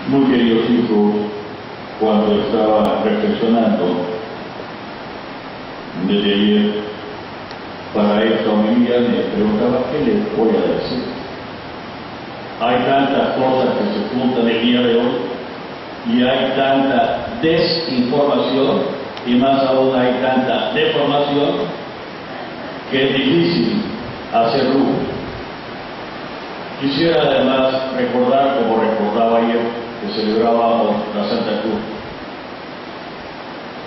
Muy queridos hijos, cuando estaba reflexionando desde ayer para esta homilía, me preguntaba qué les voy a decir. Hay tantas cosas que se juntan el día de hoy y hay tanta desinformación y más aún hay tanta deformación que es difícil hacer rumbo. Quisiera además recordar, como recordaba ayer, que celebrábamos la Santa Cruz,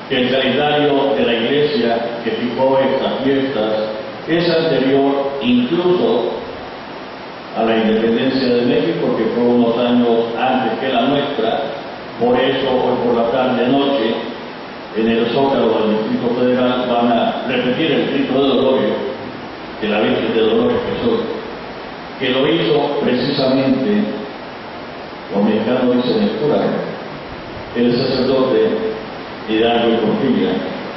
que el calendario de la Iglesia que fijó estas fiestas es anterior incluso a la independencia de México, que fue unos años antes que la nuestra. Por eso hoy por la tarde-noche en el Zócalo del Distrito Federal van a repetir el grito de Dolores, de la Virgen de Dolores que soy, que lo hizo precisamente, los mexicanos dicen el cura, el sacerdote Hidalgo y Porfiria,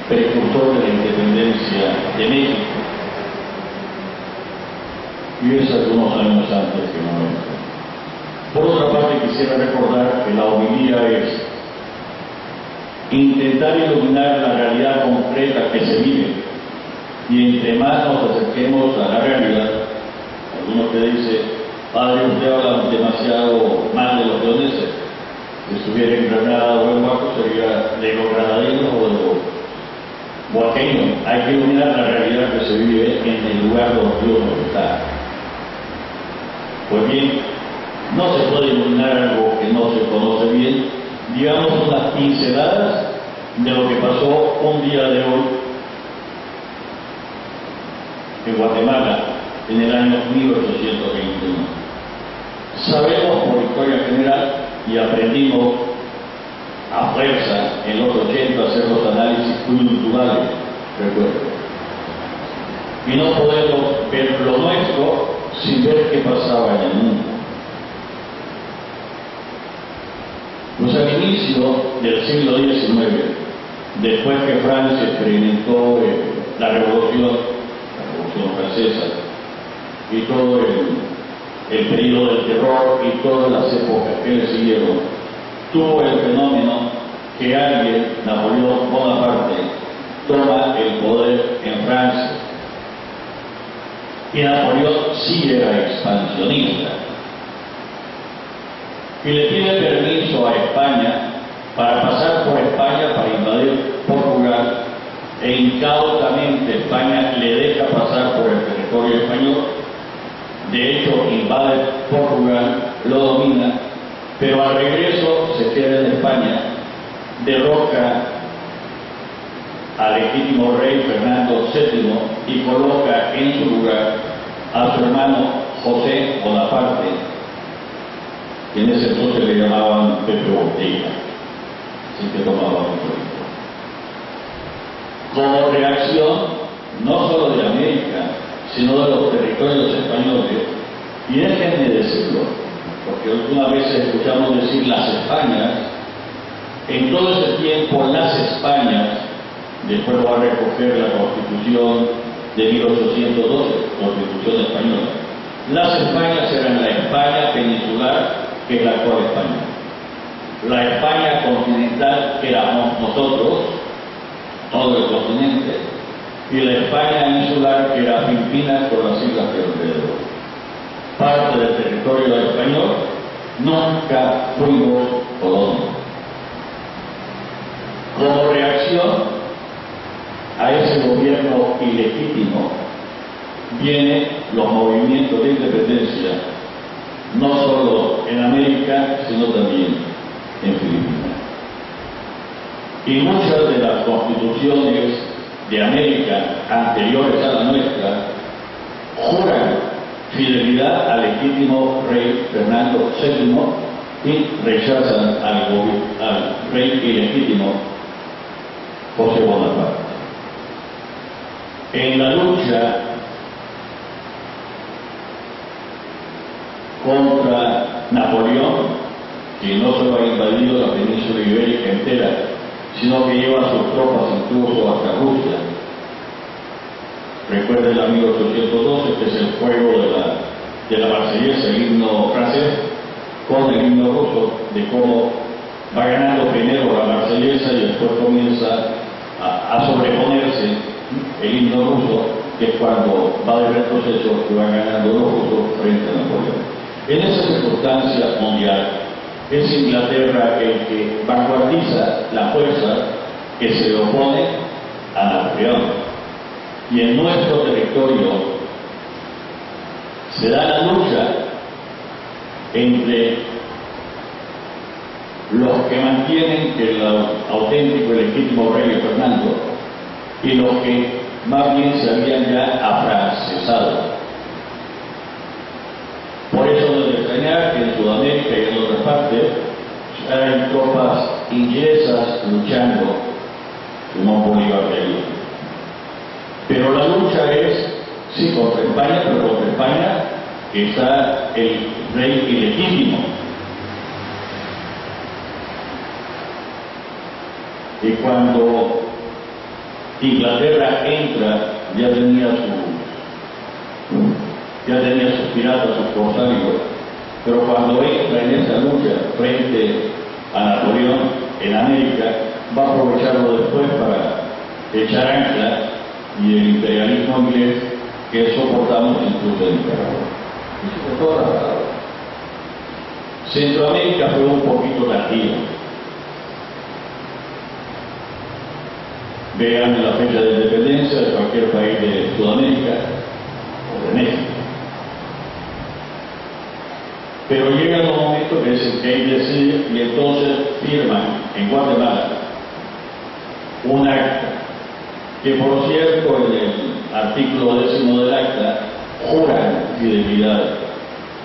precursor de la independencia de México, y es algunos años antes que la nuestra. Por otra parte, quisiera recordar que la homilía es intentar iluminar la realidad concreta que se vive, y entre más nos acerquemos a la realidad. Algunos que dicen, padre, usted habla demasiado mal de los leoneses. Si estuviera en Granada o en Huaco sería de los granadinos o de los huaqueños. Hay que iluminar la realidad que se vive en el lugar donde Dios nos está. Pues bien, no se puede iluminar algo que no se conoce bien. Digamos unas pinceladas de lo que pasó un día de hoy en Guatemala en el año 1821. Sabemos por historia general y aprendimos a fuerza en los 80 a hacer los análisis coyunturales, recuerdo. Y no podemos ver lo nuestro sin ver qué pasaba en el mundo. Pues al inicio del siglo XIX, después que Francia experimentó la Revolución Francesa y todo el periodo del terror y todas las épocas que le siguieron, tuvo el fenómeno que alguien, Napoleón Bonaparte, toma el poder en Francia. Y Napoleón sí era expansionista y le pide permiso a España para pasar por España para invadir Portugal, e incautamente España le deja pasar por el territorio español. De hecho, invade Portugal, lo domina, pero al regreso se queda en España, derroca al legítimo rey Fernando VII y coloca en su lugar a su hermano José Bonaparte, que en ese entonces le llamaban Pepe Botella, así que tomaba un poquito. Como reacción, no solo de América, sino de los territorios españoles, y déjenme decirlo, porque algunas veces escuchamos decir las Españas. En todo ese tiempo las Españas, después lo va a recoger la Constitución de 1812, Constitución española, las Españas eran la España peninsular, que es la actual España, la España continental, que éramos nosotros, todo el continente, y la España insular, que era Filipinas con las islas de alrededor. Parte del territorio español, nunca fuimos colonia. Como reacción a ese gobierno ilegítimo, vienen los movimientos de independencia, no solo en América, sino también en Filipinas. Y muchas de las constituciones de América anteriores a la nuestra juran fidelidad al legítimo rey Fernando VII y rechazan al rey ilegítimo José Bonaparte. En la lucha contra Napoleón, que no solo ha invadido la península ibérica entera, sino que lleva sus tropas incluso hasta Rusia. Recuerden el 1812, que es el juego de la Marsellesa, el himno francés, con el himno himno ruso, de cómo va ganando primero la marsellesa y después comienza a sobreponerse el himno ruso, que es cuando va de retroceso que van ganando los rusos frente a Napoleón. En esa circunstancia mundial, es Inglaterra el que vanguardiza la fuerza que se opone a Napoleón. Y en nuestro territorio se da la lucha entre los que mantienen que el auténtico y legítimo rey es Fernando y los que más bien se habían ya afrancesado. Por eso no es de extrañar que en Sudamérica y en otras partes hay tropas inglesas luchando como Bolívar de ahí. Pero la lucha es, sí, contra España, pero contra España está el rey ilegítimo. Y cuando Inglaterra entra, ya tenía sus piratas, sus corsarios, pero cuando entra en esta lucha frente a Napoleón en América, va a aprovecharlo después para echar ancla y el imperialismo inglés que soportamos incluso en Nicaragua. Y sobre todo Centroamérica fue un poquito tardío. Vean la fecha de independencia de cualquier país de Sudamérica o de México. Pero llega el momento que es el que hay que decir, y entonces firman en Guatemala un acta, que por cierto en el artículo 10 del acta juran fidelidad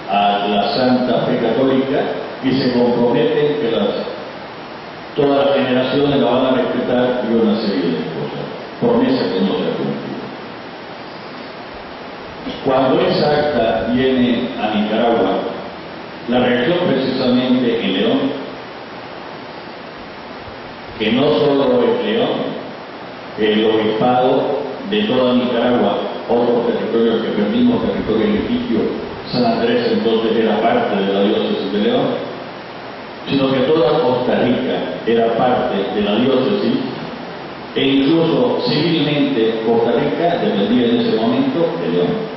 a la Santa Fe Católica y se comprometen que todas las generaciones la van a respetar y una serie de cosas, promesa que no se ha cumplido. Cuando esa acta viene a Nicaragua, la reacción precisamente en León, que no solo es León, el obispado de toda Nicaragua, otros territorios que perdimos, territorio litigio, San Andrés entonces era parte de la diócesis de León, sino que toda Costa Rica era parte de la diócesis, e incluso civilmente Costa Rica dependía en ese momento de León.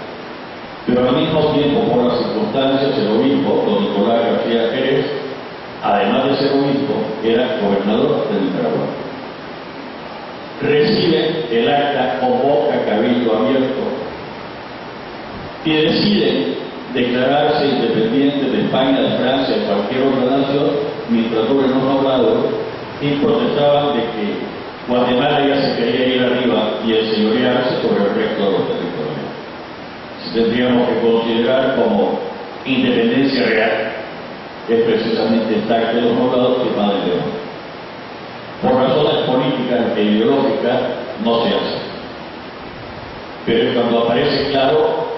Pero al mismo tiempo, por las circunstancias, el obispo, don Nicolás García Jerez, además de ser obispo, era gobernador de Nicaragua. Recibe el acta, convoca cabildo abierto y decide declararse independiente de España, de Francia, de cualquier otra nación, mientras duren los nombrados, y protestaban de que Guatemala ya se quería ir arriba y enseñorearse sobre el resto de los territorios. Tendríamos que considerar como independencia real es precisamente esta acta de los nombrados firmada de León. Por razones políticas e ideológicas no se hace. Pero cuando aparece claro,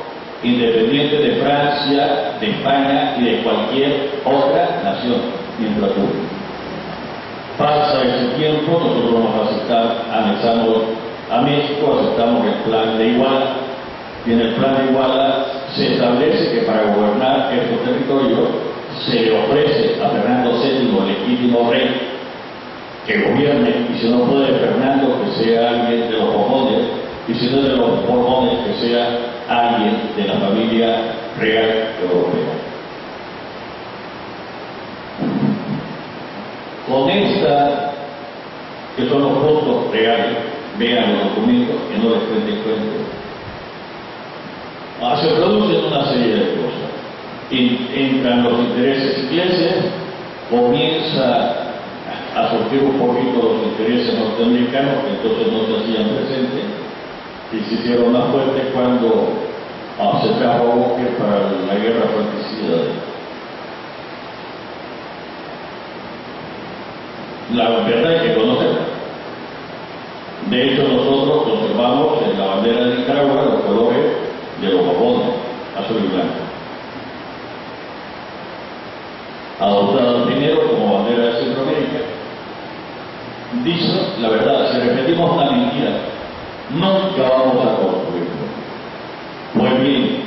independiente de Francia, de España y de cualquier otra nación, mientras dure. Pasa ese tiempo, nosotros nos anexamos a México, aceptamos el plan de Iguala, y en el plan de Iguala se establece que para gobernar estos territorios se le ofrece a Fernando VII, el legítimo rey, que gobierne, y si no puede Fernando, que sea alguien de los Borbones, y si no es de los Borbones, que sea alguien de la familia real europea. Con esta, que son los puntos reales, vean los documentos, que no les cuente el cuento, se producen una serie de cosas. Entran los intereses ingleses, comienza a surgir un poquito los intereses norteamericanos, que entonces no se hacían presentes, y se hicieron más fuertes cuando se trajo a Bosque para la guerra fratricida. La verdad hay que conocerla. De hecho, nosotros conservamos en la bandera de Nicaragua los colores de los Borbones, azul y blanco, adoptado primero como bandera de Centroamérica. Dice la verdad, si repetimos una mentira, nunca vamos a construirlo. Pues bien,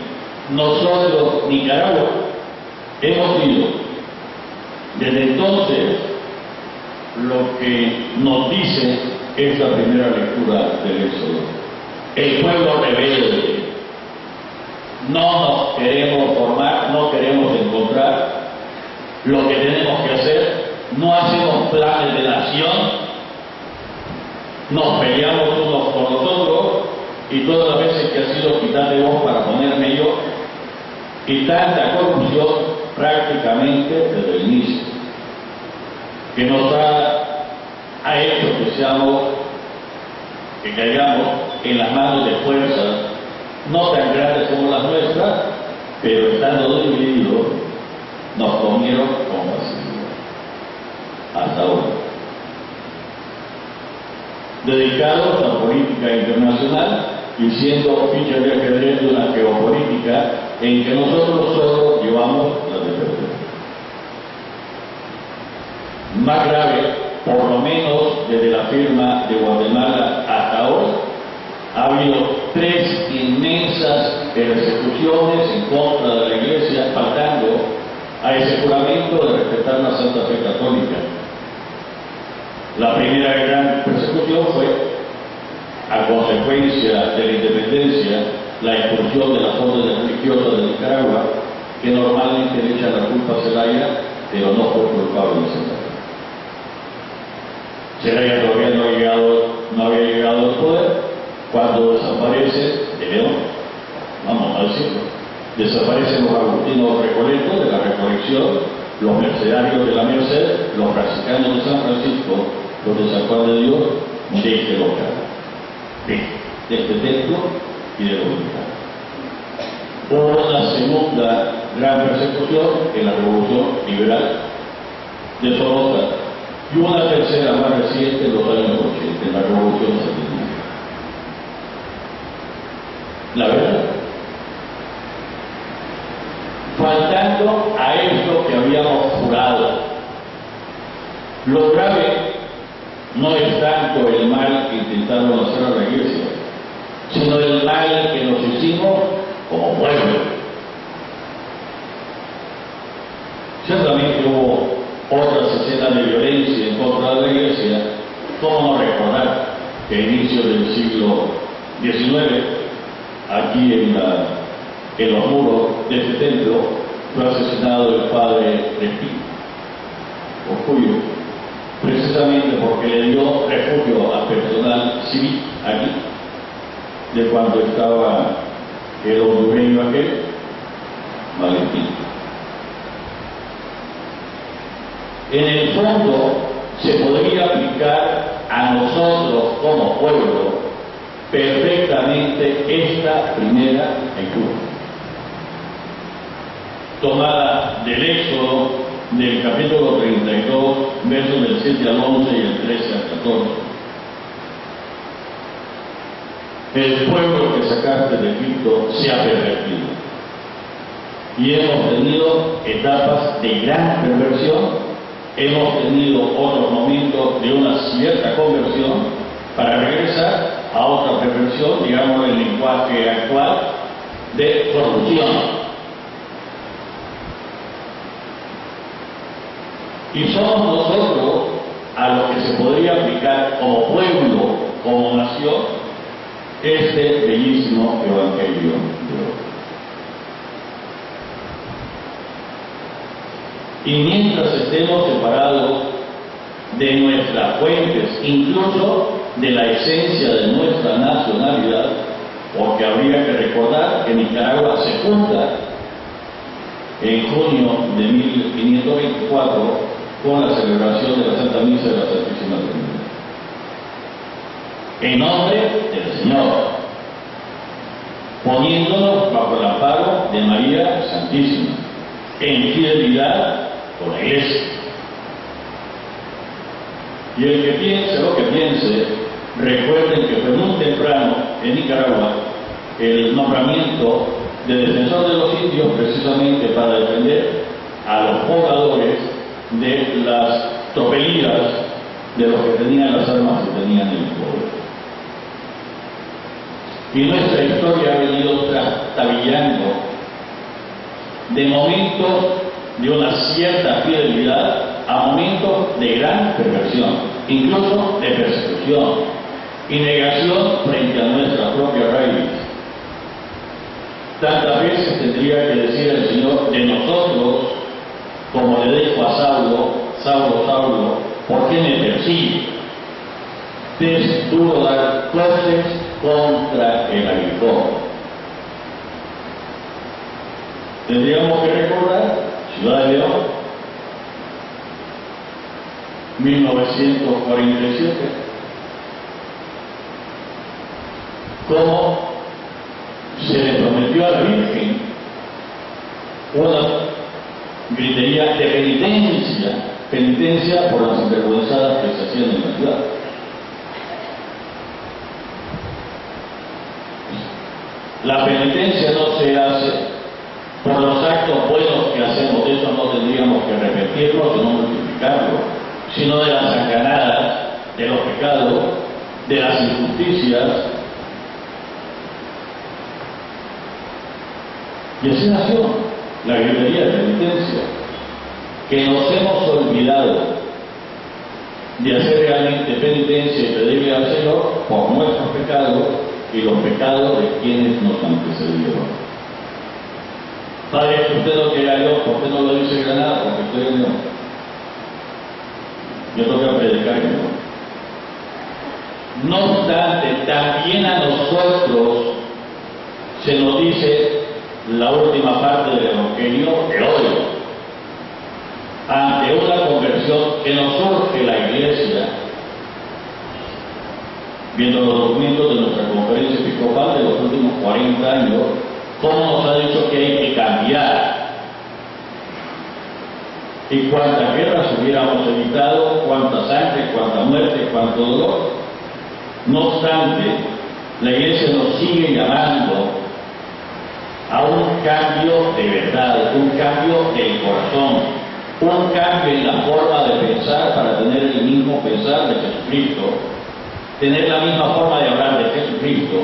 nosotros, Nicaragua, hemos sido Desde entonces, lo que nos dice esta primera lectura del Éxodo: el pueblo rebelde. No nos queremos formar, no queremos encontrar lo que tenemos que hacer, no hacemos planes de nación, nos peleamos unos con los otros, y todas las veces que ha sido quitarle voz para ponerme yo, y tanta corrupción prácticamente desde el inicio, que nos ha hecho que caigamos en las manos de fuerzas no tan grandes como las nuestras, pero estando divididos nos comieron con facilidad hasta ahora. Dedicados a política internacional y siendo fichas de ajedrez de una geopolítica en que nosotros solo llevamos la de perder. Más grave, por lo menos desde la firma de Guatemala hasta hoy, ha habido 3 inmensas persecuciones en contra de la Iglesia, faltando a ese juramento de respetar la Santa Fe Católica. La primera gran persecución fue, a consecuencia de la independencia, la expulsión de las órdenes religiosas de Nicaragua, que normalmente le echan la culpa a Zelaya, pero no fue culpable de Zelaya. Zelaya todavía no había llegado al poder cuando desaparece de León, vamos a decirlo, desaparecen los agustinos recoletos de la recolección, los mercedarios de la Merced, los franciscanos de San Francisco, los de San Juan de Dios, de este local, de este templo y de los mexicanos. Hubo una segunda gran persecución en la Revolución Liberal de Somoza, y hubo una tercera más reciente en los años 80, en la Revolución Sandinista. La verdad, faltando a esto que habíamos jurado. Lo grave no es tanto el mal que intentaron hacer a la Iglesia, sino el mal que nos hicimos como pueblo. Ciertamente hubo otras escenas de violencia en contra de la Iglesia. ¿Cómo no recordar que a inicios del siglo XIX, aquí en los muros de este templo, fue asesinado el padre Respino, Orgullo, precisamente porque le dio refugio a personal civil aquí, de cuando estaba el hondureño aquel, Valentín. En el fondo, se podría aplicar a nosotros como pueblo perfectamente esta primera lectura, tomada del Éxodo, del capítulo 32, versos del 7 al 11 y el 13 al 14. El pueblo que sacaste de Egipto se ha pervertido, y hemos tenido etapas de gran perversión, hemos tenido otros momentos de una cierta conversión, para regresar a otra perversión, digamos, el lenguaje actual, de corrupción. Y somos nosotros a lo que se podría aplicar como pueblo, como nación, este bellísimo Evangelio de hoy. Y mientras estemos separados de nuestras fuentes, incluso de la esencia de nuestra nacionalidad, porque habría que recordar que Nicaragua se funda en junio de 1524 con la celebración de la Santa Misa de la Santísima Trinidad, en nombre del Señor, poniéndonos bajo el amparo de María Santísima, en fidelidad con la Iglesia. Y el que piense lo que piense, recuerden que fue muy temprano en Nicaragua el nombramiento de defensor de los indios, precisamente para defender a los pobladores de las tropelías de los que tenían las armas que tenían el poder. Y nuestra historia ha venido trastabillando de momentos de una cierta fidelidad a momentos de gran perversión, incluso de persecución y negación frente a nuestra propia raíz. Tantas veces tendría que decir el Señor de nosotros, como le dijo a Saulo: Saulo, Saulo, ¿por qué me persigues? Te es duro dar cosas contra el aguijón. Tendríamos que recordar Ciudad de León, 1947, cómo se le prometió a la Virgen una gritería de penitencia por las sinvergüenzadas que se hacían en la ciudad. La penitencia no se hace por los actos buenos que hacemos, eso no tendríamos que repetirlo, sino multiplicarlo, sino de las sacanadas, de los pecados, de las injusticias. Y así nació la gritería de penitencia, que nos hemos olvidado de hacer realmente penitencia y pedirle al Señor por nuestros pecados y los pecados de quienes nos antecedieron. Padre, usted lo que Dios, ¿por qué no lo dice en Granada? Porque estoy en León. Yo tengo que predicar en León. No obstante, también a nosotros se nos dice la última parte del Evangelio de hoy. Ante una conversión que nos surge la Iglesia, viendo los documentos de nuestra conferencia episcopal de los últimos 40 años, cómo nos ha dicho que hay que cambiar. Y cuántas guerras hubiéramos evitado, cuánta sangre, cuánta muerte, cuánto dolor. No obstante, la Iglesia nos sigue llamando a un cambio de verdad, un cambio del corazón, un cambio en la forma de pensar para tener el mismo pensar de Jesucristo, tener la misma forma de hablar de Jesucristo,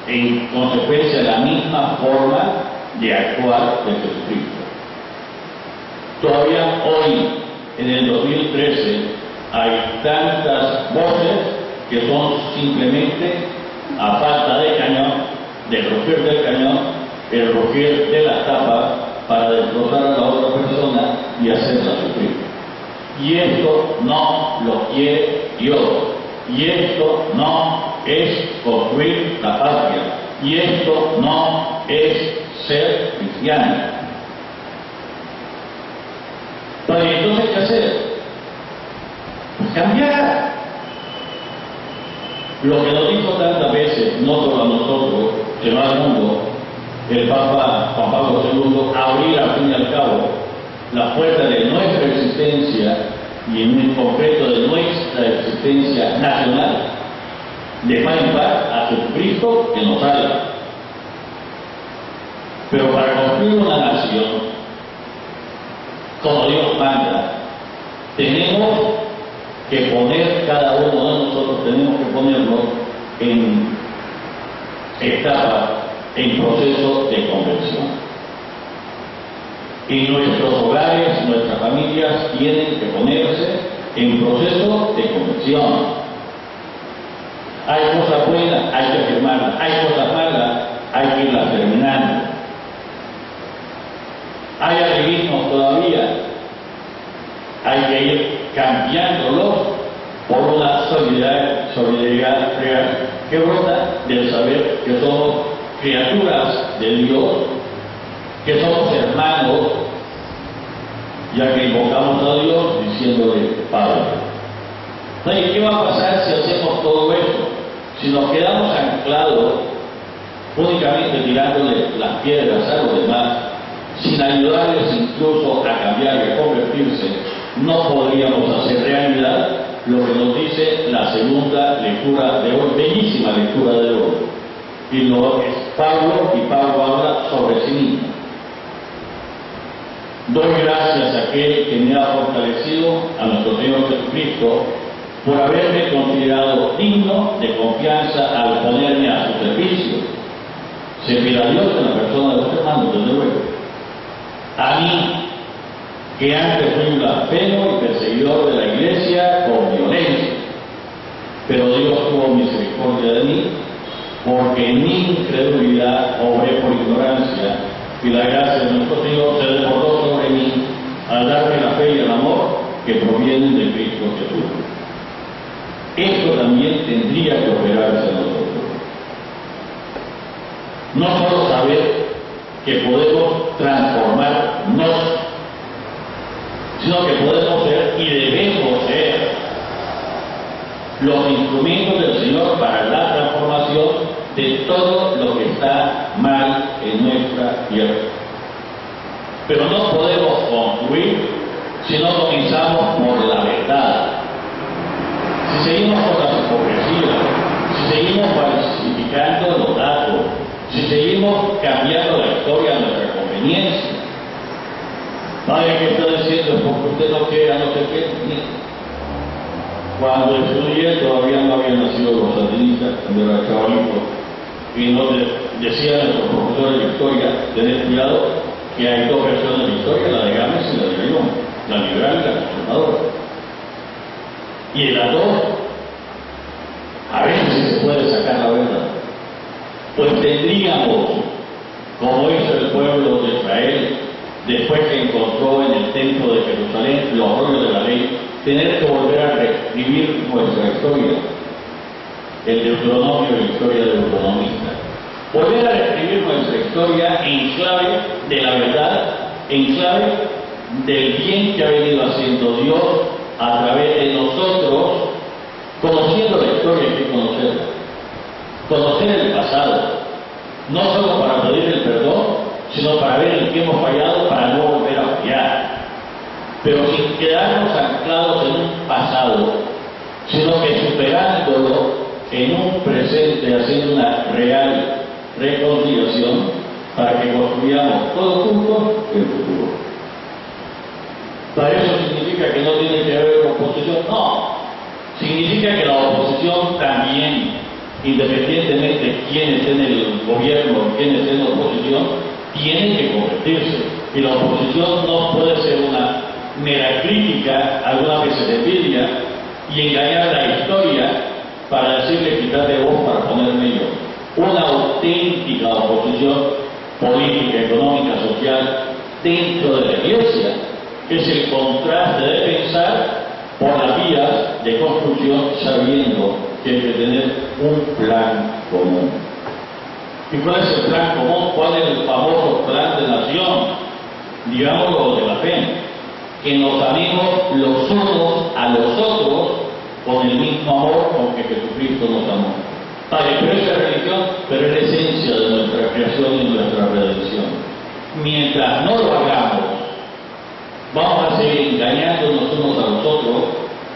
en consecuencia la misma forma de actuar de Jesucristo. Todavía hoy, en el 2013, hay tantas voces que son simplemente, a falta de cañón, del rugir del cañón, el rugir de las tapas para destrozar a la otra persona y hacerla sufrir. Y esto no lo quiere Dios. Y esto no es construir la patria. Y esto no es ser cristiano. Pero entonces, ¿qué hacer? Pues cambiar. Lo que nos dijo tantas veces, no solo a nosotros, sino al mundo, el Papa Juan Pablo II, abrir al fin y al cabo la puerta de nuestra existencia y en concreto de nuestra existencia nacional, de par en par a Jesucristo que nos salva. Pero para construir una nación, como Dios manda, tenemos que poner, cada uno de nosotros tenemos que ponerlo en etapa, en proceso de conversión. Y nuestros hogares, nuestras familias tienen que ponerse en proceso de conversión. Hay cosas buenas, hay que afirmarlas. Hay cosas malas, hay que irlas terminando. Hay arribismos todavía, hay que ir cambiándolos por una solidaridad real que brota del saber que somos criaturas de Dios, que somos hermanos, ya que invocamos a Dios diciéndole Padre. ¿Y qué va a pasar si hacemos todo esto? Si nos quedamos anclados únicamente tirándole las piedras a los demás, sin ayudarles incluso a cambiar y a convertirse, no podríamos hacer realidad lo que nos dice la segunda lectura de hoy, bellísima lectura de hoy. Y lo es Pablo, y Pablo habla sobre sí mismo. Doy gracias a aquel que me ha fortalecido, a nuestro Señor Jesucristo, por haberme considerado digno de confianza al ponerme a su servicio. Servir a Dios en la persona de los hermanos, desde luego. A mí, que antes fui un blasfemo y perseguidor de la iglesia con violencia, pero Dios tuvo misericordia de mí, porque en mi incredulidad obré por ignorancia, y la gracia de nuestro Señor se desbordó sobre mí al darme la fe y el amor que provienen de Cristo Jesús. Esto también tendría que operarse en nosotros. No solo saber que podemos transformarnos, sino que podemos ser y debemos ser los instrumentos del Señor para la transformación de todo lo que está mal en nuestra tierra. Pero no podemos construir si no comenzamos por la verdad. Si seguimos por la hipocresía, si seguimos falsificando los datos, si seguimos cambiando la historia a nuestra conveniencia, ¿sabe qué está diciendo? Es porque usted no quiere, no sé qué. Cuando estudié todavía no habían nacido los sandinistas, cuando era chavalito, y nos decían nuestros profesores de historia, tener cuidado que hay dos versiones de historia, la de Gámez y la de León, la liberal y la conservadora. Y en las dos, a ver si se puede sacar la verdad. Pues tendríamos, como hizo el pueblo de Israel, después que encontró en el templo de Jerusalén los rollos de la ley, tener que volver a reescribir nuestra historia, el Deuteronomio y la historia deuteronomista. Volver a reescribir nuestra historia en clave de la verdad, en clave del bien que ha venido haciendo Dios a través de nosotros, conociendo la historia hay que conocerla, conocer el pasado, no solo para pedir el perdón, sino para ver en qué hemos fallado, para no volver a fallar, pero sin quedarnos anclados en un pasado, sino que superándolo en un presente, haciendo una real reconciliación para que construyamos todos juntos el futuro. ¿Para eso significa que no tiene que haber oposición? No, significa que la oposición también, independientemente de quién esté en el gobierno o quién esté en la oposición, tiene que convertirse. Y la oposición no puede ser una mera crítica, algunas veces de envidia, y engañar la historia para decirle quítate voz para ponerme yo. Una auténtica oposición política, económica, social dentro de la iglesia, que es el contraste de pensar por las vías de construcción sabiendo que hay que tener un plan común. ¿Y cuál es el plan común? ¿Cuál es el famoso plan de nación? Digámoslo de la fe, que nos amemos los unos a los otros con el mismo amor con que Jesucristo nos amó. Padre, pero esa religión, pero es la esencia de nuestra creación y nuestra redención. Mientras no lo hagamos, vamos a seguir engañándonos unos a los otros,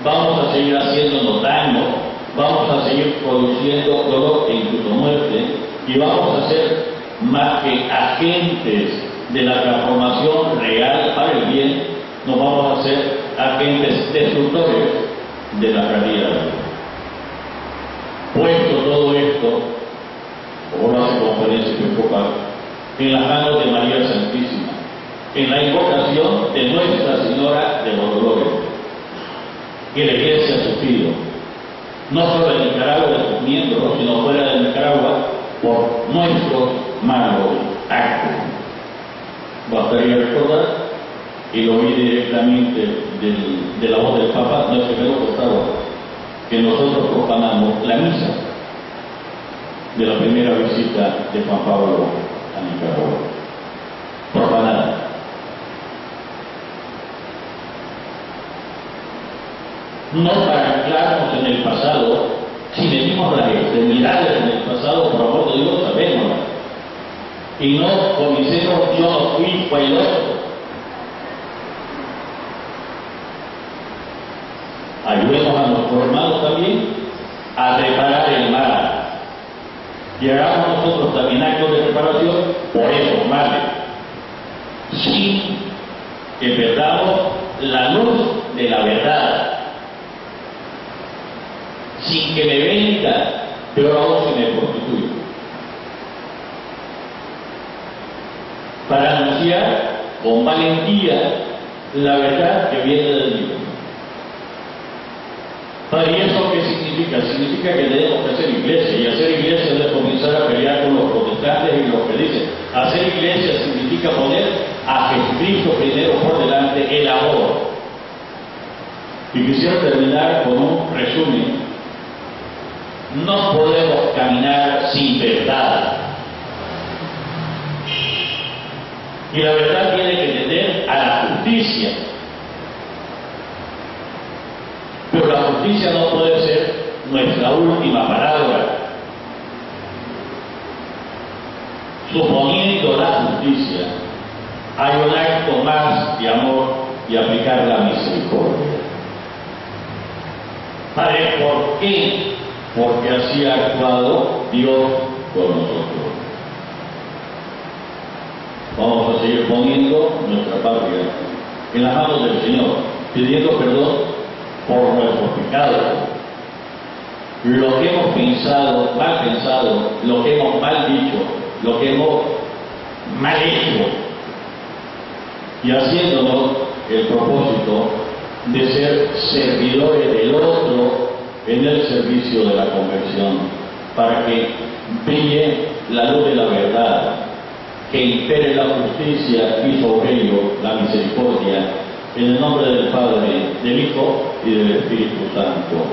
vamos a seguir haciéndonos daño, vamos a seguir produciendo dolor e incluso muerte, y vamos a ser más que agentes de la transformación real para el bien, nos vamos a ser agentes destructores de la realidad. Puesto todo esto, como lo hace Conferencia Episcopal, en las manos de María Santísima, en la invocación de Nuestra Señora de los Dolores, que la Iglesia ha sufrido, no solo en Nicaragua de sus miembros, sino fuera de Nicaragua, por nuestros malos actos. Bastaría recordar, y lo vi directamente de la voz del Papa, no es que me lo costaba, que nosotros profanamos la misa de la primera visita de Juan Pablo a Nicaragua. Profanada. No para anclarnos en el pasado, si medimos las extremidades en el pasado, por amor de Dios, sabémoslas. Y no comencemos, yo no fui, fue el otro. Ayudemos a nuestros hermanos también a reparar el mal. Y hagamos nosotros también actos de reparación por esos males, sin que perdamos la luz de la verdad, sin que me venda, pero aún si me prostituyo, para anunciar con valentía la verdad que viene del libro. ¿Y eso qué significa? Significa que tenemos que hacer iglesia, y hacer iglesia no es comenzar a pelear con los protestantes y los que dicen. Hacer iglesia significa poner a Jesucristo primero por delante, el amor. Y quisiera terminar con un resumen. No podemos caminar sin verdad. Y la verdad tiene que tender a la justicia. Pero la justicia no puede ser nuestra última palabra. Suponiendo la justicia, hay un acto más de amor y aplicar la misericordia. Padre, ¿por qué? Porque así ha actuado Dios con nosotros. Vamos a seguir poniendo nuestra patria en las manos del Señor, pidiendo perdón por nuestros pecados, lo que hemos pensado, lo que hemos mal dicho, lo que hemos mal hecho, y haciéndonos el propósito de ser servidores del otro en el servicio de la conversión, para que brille la luz de la verdad, que impere la justicia y sobre ello la misericordia, en el nombre del Padre, del Hijo y del Espíritu Santo.